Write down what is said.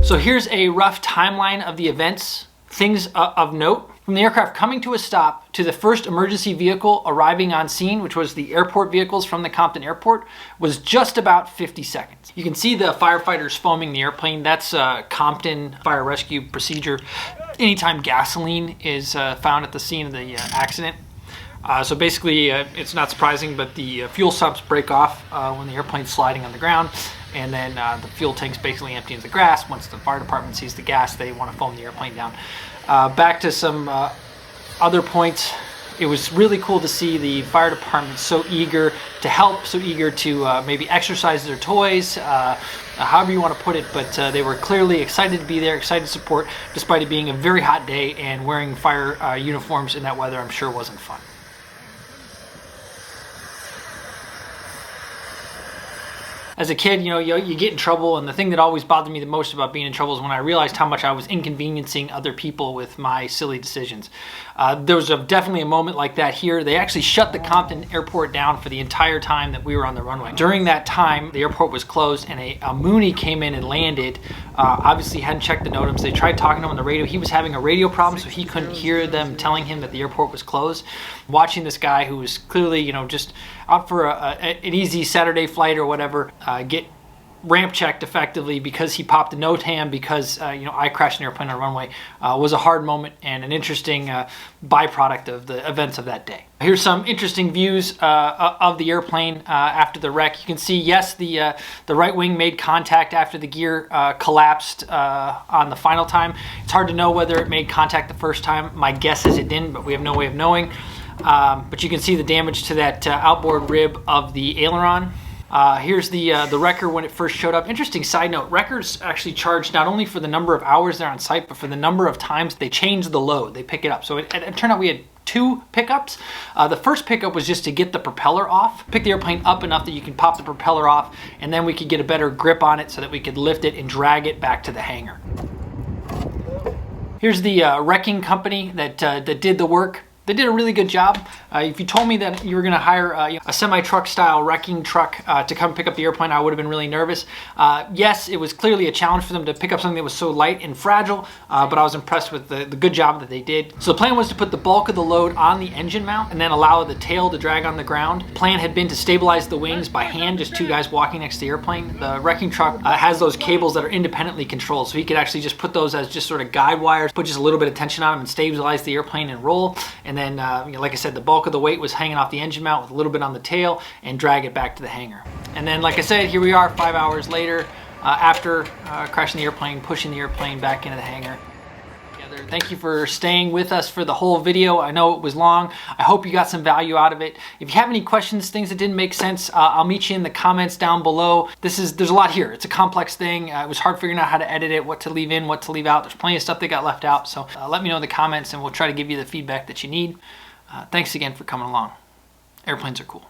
So here's a rough timeline of the events. Things of note. From the aircraft coming to a stop to the first emergency vehicle arriving on scene, which was the airport vehicles from the Compton airport, was just about 50 seconds. You can see the firefighters foaming the airplane. That's a Compton fire rescue procedure. Anytime gasoline is found at the scene of the accident. So basically, it's not surprising, but the fuel stops break off when the airplane's sliding on the ground, and then the fuel tank's basically empty into the grass. Once the fire department sees the gas, they want to foam the airplane down. Back to some other points. It was really cool to see the fire department so eager to help, so eager to maybe exercise their toys, however you want to put it, but they were clearly excited to be there, excited to support, despite it being a very hot day, and wearing fire uniforms in that weather I'm sure wasn't fun. As a kid, you get in trouble, and the thing that always bothered me the most about being in trouble is when I realized how much I was inconveniencing other people with my silly decisions. There was definitely a moment like that here. They actually shut the Compton airport down for the entire time that we were on the runway. During that time, the airport was closed, and a Mooney came in and landed. Obviously hadn't checked the NOTAMs. They tried talking to him on the radio. He was having a radio problem, so he couldn't hear them telling him that the airport was closed. Watching this guy who was clearly, just out for an easy Saturday flight or whatever, get ramp checked effectively because he popped a NOTAM because I crashed an airplane on a runway was a hard moment and an interesting byproduct of the events of that day. Here's some interesting views of the airplane after the wreck. You can see, yes, the right wing made contact after the gear collapsed on the final time. It's hard to know whether it made contact the first time. My guess is it didn't, but we have no way of knowing. But you can see the damage to that outboard rib of the aileron. Here's the wrecker when it first showed up. Interesting side note, wreckers actually charge not only for the number of hours they're on site, but for the number of times they change the load, they pick it up. So it turned out we had 2 pickups. The first pickup was just to get the propeller off, pick the airplane up enough that you can pop the propeller off, and then we could get a better grip on it so that we could lift it and drag it back to the hangar. Here's the wrecking company that did the work. They did a really good job. If you told me that you were going to hire a semi-truck style wrecking truck to come pick up the airplane, I would have been really nervous. Yes, it was clearly a challenge for them to pick up something that was so light and fragile, but I was impressed with the good job that they did. So the plan was to put the bulk of the load on the engine mount and then allow the tail to drag on the ground. The plan had been to stabilize the wings by hand, just 2 guys walking next to the airplane. The wrecking truck has those cables that are independently controlled, so he could actually just put those as just sort of guide wires, put just a little bit of tension on them and stabilize the airplane and roll. And then, like I said, the bulk of the weight was hanging off the engine mount with a little bit on the tail and drag it back to the hangar. And then, like I said, here we are 5 hours later after crashing the airplane, pushing the airplane back into the hangar. Thank you for staying with us for the whole video. I know it was long. I hope you got some value out of it. If you have any questions, things that didn't make sense, I'll meet you in the comments down below. There's a lot here. It's a complex thing. It was hard figuring out how to edit it, what to leave in, what to leave out. There's plenty of stuff that got left out. So let me know in the comments and we'll try to give you the feedback that you need. Thanks again for coming along. Airplanes are cool.